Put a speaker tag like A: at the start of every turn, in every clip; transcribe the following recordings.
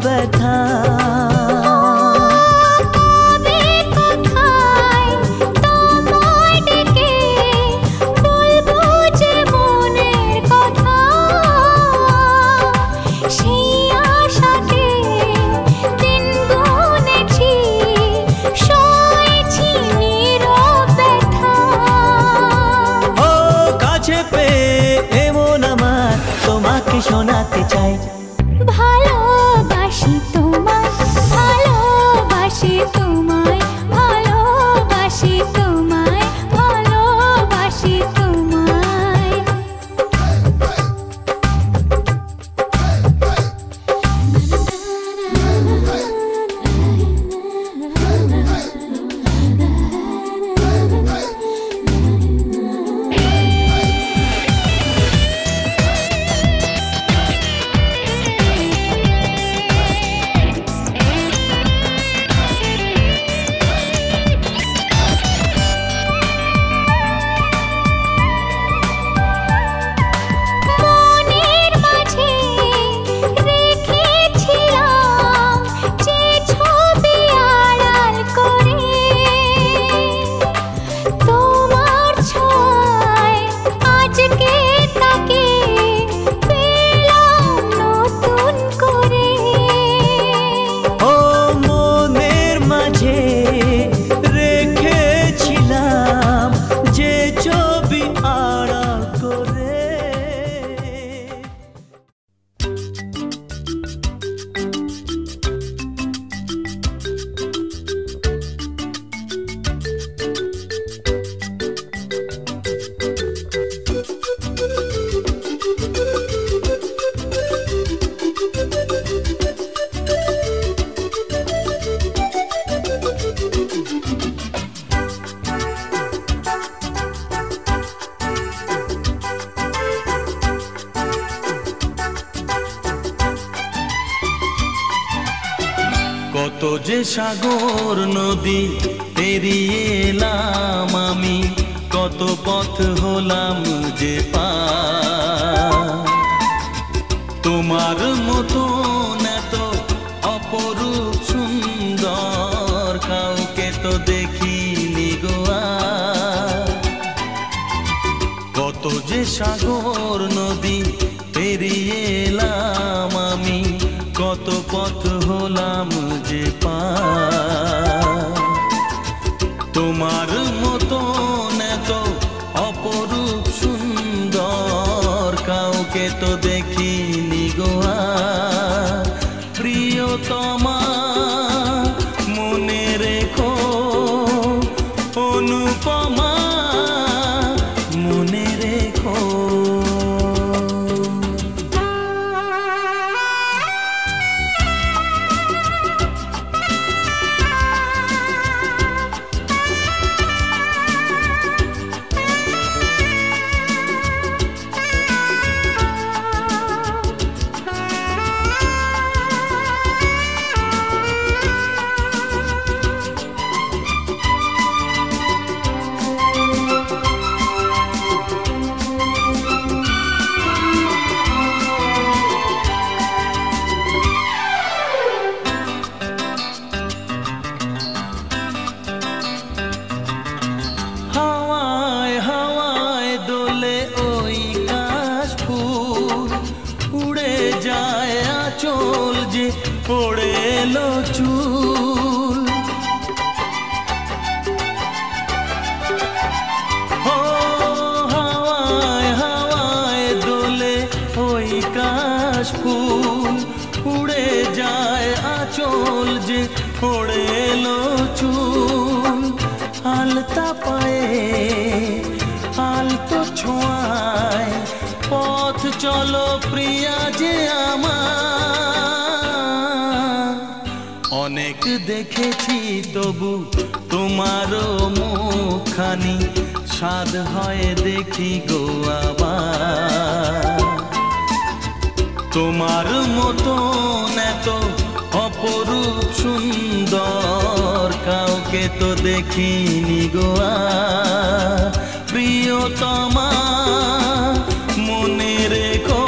A: ব্যথা। শোনাতে চাই
B: ভালোবাসি তোমায়, ভালোবাসি তোমায়, ভালোবাসি তোমায়, ভালোবাসি তোমায়।
C: কত যে সাগর নদী পেরিয়ে এলাম আমি, কত পথ হলাম যে পার। তোমার মতো এত অপরূপ সুন্দর কাউকে তো দেখিনি গো আর। কত যে সাগর নদী পেরিয়ে এলাম আমি, কত পথ হলাম যে পার। তোমার মতো এত অপরূপ সুন্দর কাউকে তো দেখিনি গো আর। প্রিয়তমা মনে রেখো, অনুপমা মনে রেখো। পড়ে এলো চুল, হাওয়ায় হাওয়ায় দোলে ওই কাশ ফুল। উড়ে যায় আঁচল যে পড়ে এলো চুল। আলতা পায়ে আলতো ছোঁয়ায় পথ চলো প্রিয়া যে আমার। অনেক দেখেছি তবু তোমারও মুখখানি, স্বাদ হয় দেখি গো আবার। তোমার মতো এত অপরূপ সুন্দর কাউকে তো দেখিনি গো আর। প্রিয়তমা মনে রেখো,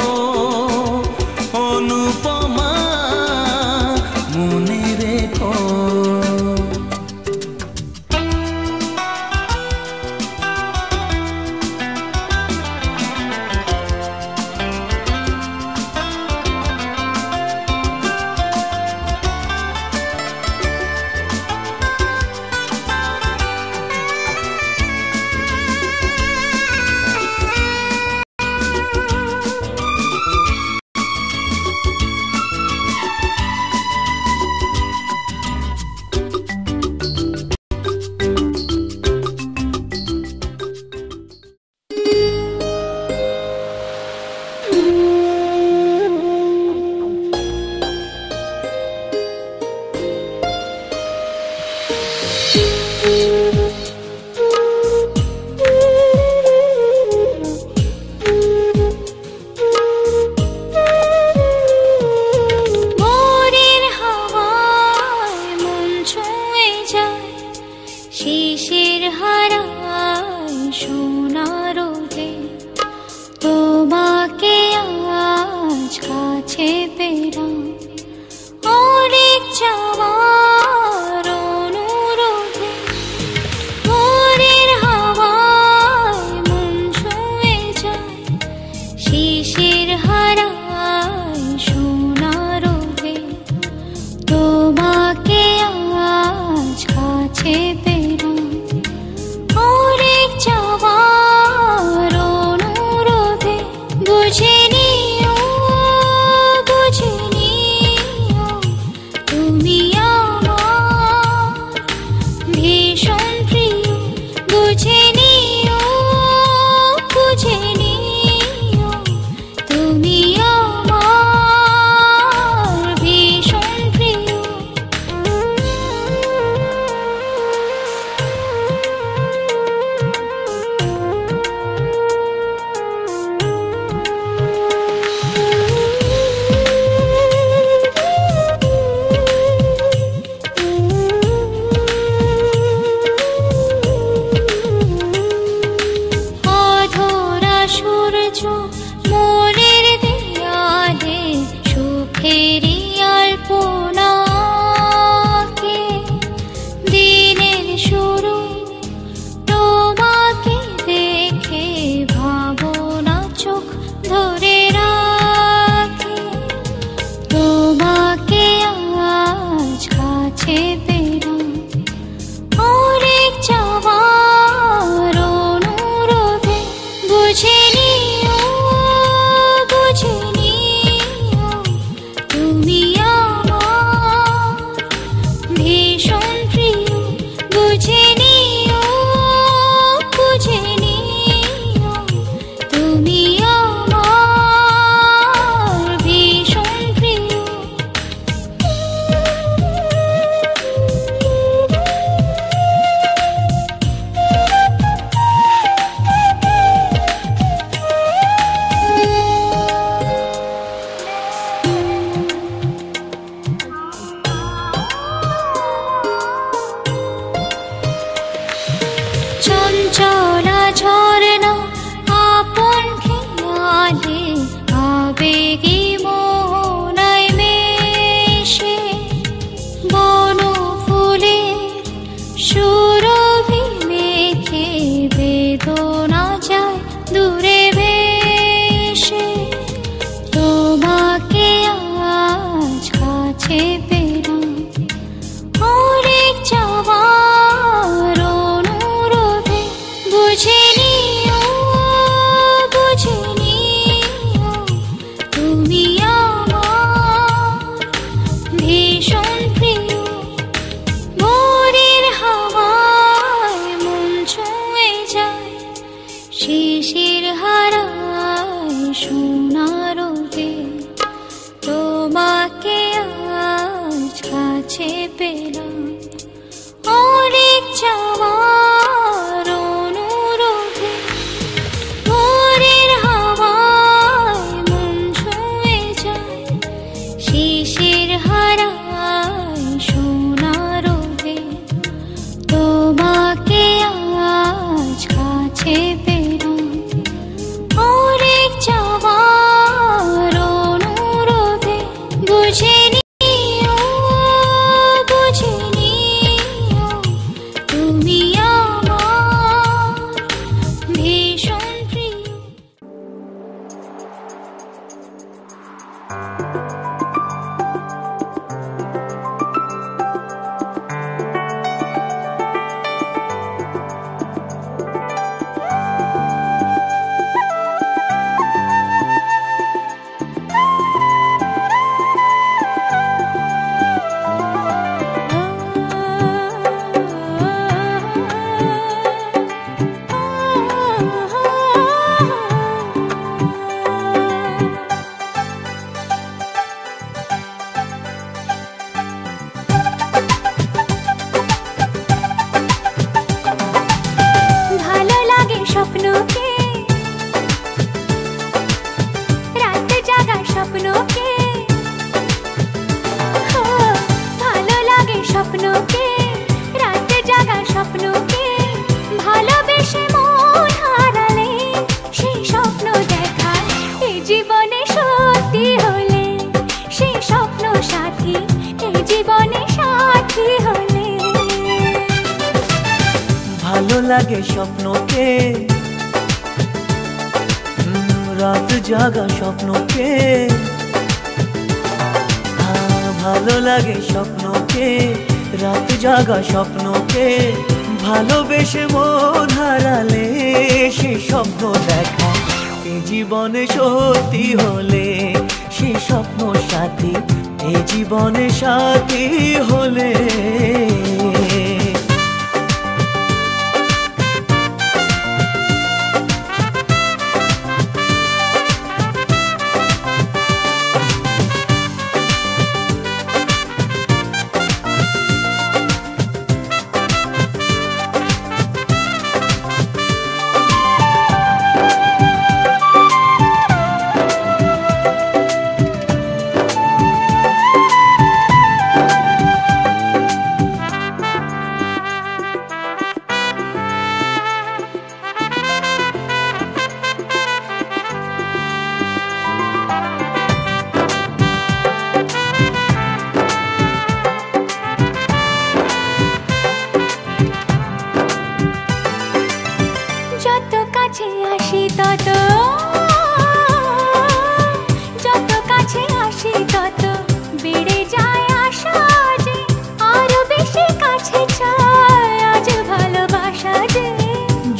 C: অনুপমা
B: তোমাকে আজ কাছে পেলাম, অনেক চাওয়ার অনুরোধে বুঝে নিও, বুঝে নিও, তুমি আমার ভীষণ প্রিয়। বুঝে নিও, বুঝে নিও, তুমি আমার ভীষণ প্রিয়। অধরা সূর্য মনের দেয়ালে সুখেরই আলপনাকে, দিনের শুরু তোমাকে দেখে ভাবনা চোখ ধরে রাখে। তোমাকে আজ কাছে পেলাম, অনেক চাওয়ার অনুরোধে বুঝে নিও, বুঝে নিও, তুমি আমার ভীষণ প্রিয়। বুঝে নিও, বুঝে নিও, তুমি আমার ভীষণ প্রিয়। চঞ্চলা ঝরনা আপন খেয়ালে আবেগী মোহনায় মেশে, বন ফুলের সুরভি মেখে বেদনা যায় দূরে ভেসে। তোমাকে আজ কাছে পেলাম, অনেক চাওয়ার অনুরোধে বুঝে নিও, বুঝে নিও, তুমি আমার ভীষণ প্রিয়। ভোরের হাওয়ায় মন ছুঁয়ে যায়, শিশির হারায় সোনার রোদে। তোমাকে আজ কাছে পেলাম, অনেক চাওয়ার অনুরোধে। ভোরের হাওয়ায় মন ছুঁয়ে যায়, শিশির হারায় সোনার রোদে। তোমাকে আজ কাছে পেলাম, অনেক চাওয়ার অনুরোধে বুঝে নিও, বুঝে নিও, তুমি আমার ভীষণ প্রিয়। ভালো লাগে স্বপ্নকে, রাত জাগা স্বপ্নকে, ভালো লাগে স্বপ্নকে, রাত জাগা স্বপ্নকে। ভালোবেসে মন হারালে সেই স্বপ্ন দেখা এই জীবনে সত্যি হলে, সেই স্বপ্ন সাথী এই জীবনে সাথী হলে।
A: ভালো লাগে স্বপ্নকে, রাত জাগা স্বপ্নকে, ভালো লাগে স্বপ্নকে, রাত জাগা স্বপ্নকে, ভালোবেসে মন হারালে সে স্বপ্ন দেখা এ জীবনে সত্যি হলে, সে স্বপ্ন সাথী এ জীবনে সাথী হলে।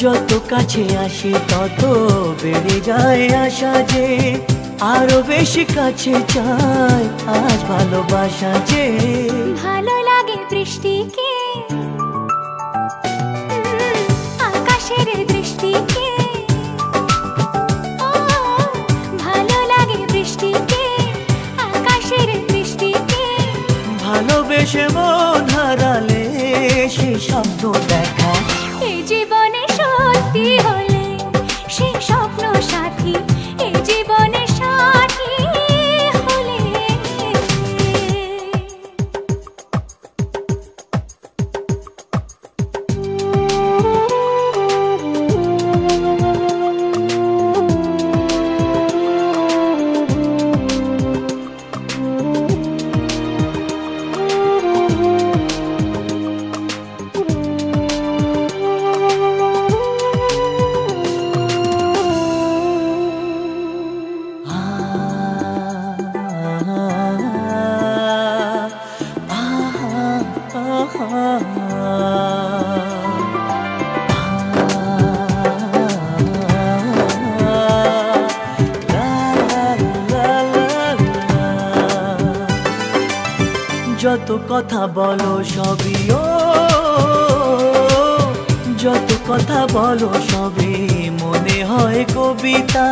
A: যত কাছে আসি তত বেড়ে যায় আশা যে, আরো বেশি কাছে চাই আজ ভালোবাসা যে।
B: ভালো লাগে বৃষ্টিকে, আকাশের দৃষ্টিকে, ভালো লাগে বৃষ্টিকে, আকাশের দৃষ্টিকে,
A: ভালোবেসে মন হারালে সে স্বপ্ন দেখা
B: এই জীবনে সত্যি হলে, সে স্বপ্ন সাথী এই জীবনে সাথী হলে।
A: যত কথা বলো সবই ও, যত কথা বলো সবই মনে হয় কবিতা,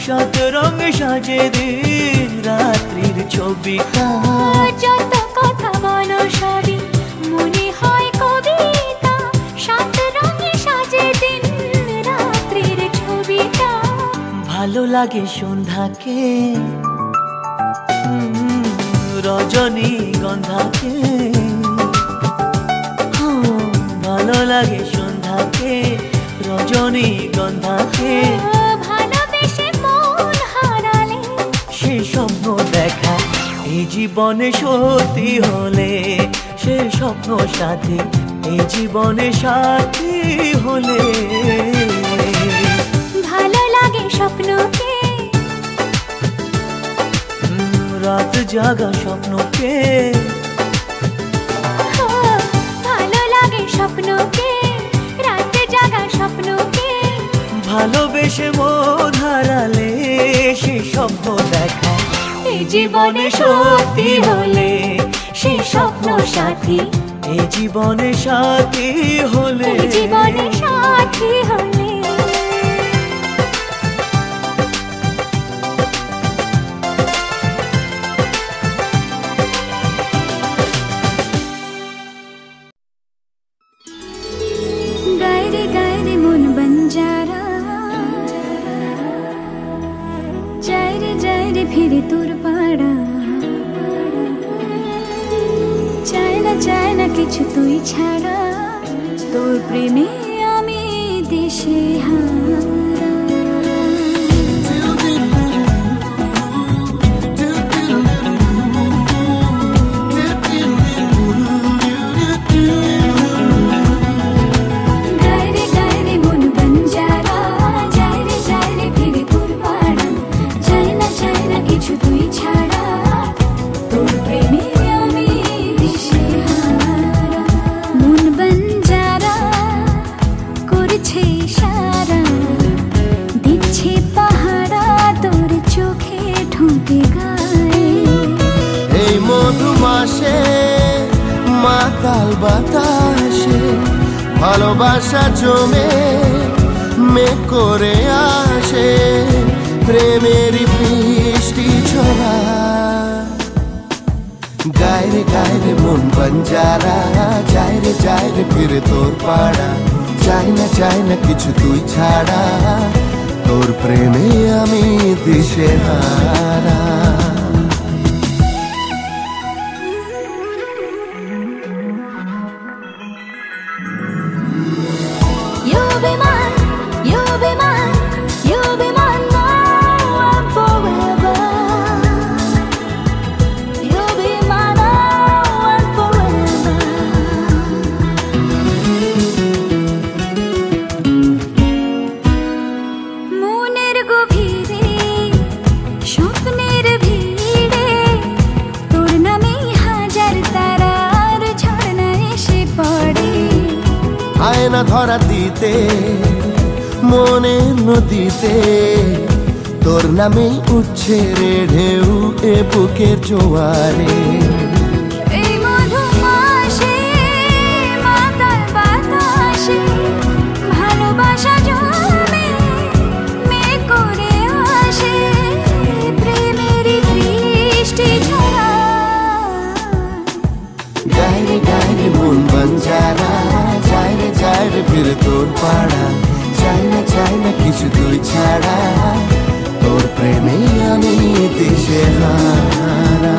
A: শত রঙ সাজে দিন রাত্রির ছবিটা।
B: যত কথা বলো সবই মনে হয় কবিতা, সাত রঙে সাজে দিন রাত্রির ছবিটা।
A: ভালো লাগে সন্ধ্যাকে, রজনী গন্ধাকে, ভালো লাগে সন্ধ্যাকে, রজনী গন্ধাকে,
B: ভালোবেসে মন হারালে
A: সে স্বপ্ন দেখা এই জীবনে সত্যি হলে, সে স্বপ্ন সাথী এই জীবনে সাথী হলে।
B: ভালো লাগে স্বপ্নকে,
A: রাত জাগা স্বপ্নকে,
B: ভালো লাগে স্বপ্নকে, রাত জাগা স্বপ্নকে,
A: ভালোবেসে মন হারালে সে স্বপ্ন দেখা এই জীবনে সত্যি হলে, সে স্বপ্ন সাথী এই জীবনে সাথী হলে।
B: এই জীবনে সাথী হলে। গায়রে গায়রে মন বঞ্জারা, যায়রে যায়রে ফিরে তোর পাড়া, চায় না কিছু তুই ছাড়া, তোর প্রেমে আমি দেশে হারা। চায় না কিছু তুই ছাড়া, তোর প্রেমে
D: মাতাল বাতাসে ভালোবাসা জমে মেঘ করে আসে, প্রেমেরই বৃষ্টি ঝরা। গায়ে গায়ে মন বঞ্জারা, যায় রে ফিরে তোর পাড়া। চাই না কিছু তুই ছাড়া, তোর প্রেমে আমি দিশেহারা।
B: You'll be mine, you'll be mine, you'll be mine now and forever. You'll be mine now and forever. মনের গভীরে স্বপ্নের ভিড়ে তোর নামেই হাজার তারার ঝর্ণা এসে পড়ে।
D: আয়না ধরা দিতে মনের নদীতে তোর নামেই উঠছে রে ঢেউ এ বুকের জোয়ারে।
B: এই মধুমাসে মাতাল বাতাসে ভালোবাসা জমে মেঘ করে আসে, প্রেমেরই বৃষ্টি ঝরা।
D: গায়ে মন বঞ্জারা, যায় রে ফিরে তোর পাড়া। চাই না কিছু তুই ছাড়া, তোর প্রেমে আমি দিশেহারা।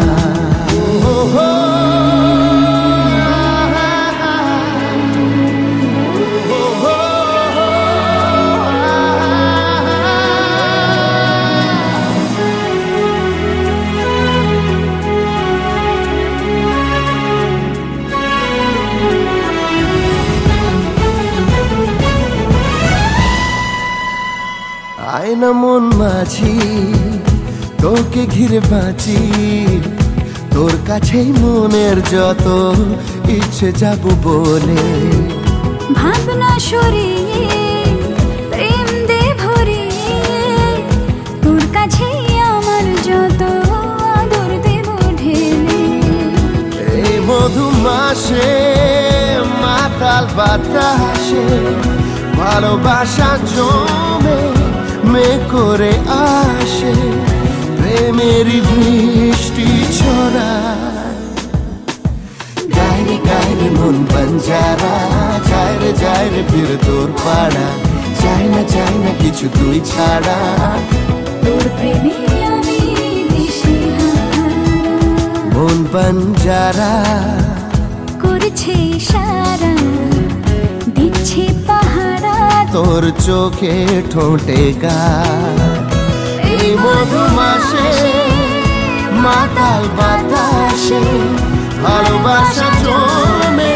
D: আয়না মন মাঝি তোকে ঘিরে বাঁচি, তোর কাছেই মনের যত ইচ্ছে যাব বলে।
B: ভাবনা সরিয়ে প্রেম দে ভরিয়ে তোর কাছেই আমার যত আদর দেব ঢেলে।
D: এই মধুমাসে মাতাল বাতাসে ভালোবাসা জমে মেঘ করে আসে, প্রেমেরই বৃষ্টি ছড়ায়। গায়ে মন বঞ্জারা, যায় রে ফিরে তোর পাড়া। চাই না কিছু তুই ছাড়া,
B: তোর প্রেমে আমি দিশেহারা।
D: মন বঞ্জারা
B: করছে ইশারা, দিচ্ছে পাহারা
D: তোর চোখে ঠোঁটে গা। এই মধুমাসে মাতাল বাতাসে ভালোবাসা জমে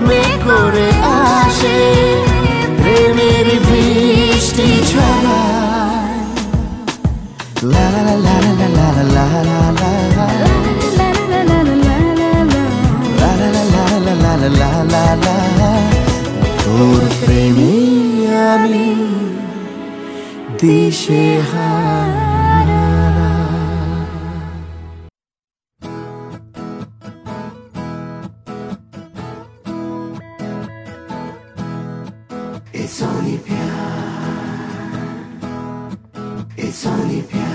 D: মেঘ করে আসে, প্রেমের বৃষ্টি ছড়ায়। লা লা লা লা লা লা লা লা লা লা লা লা লা। তোর প্রেমে আমি দিশেহারা। It's only प्यार, it's only प्यार।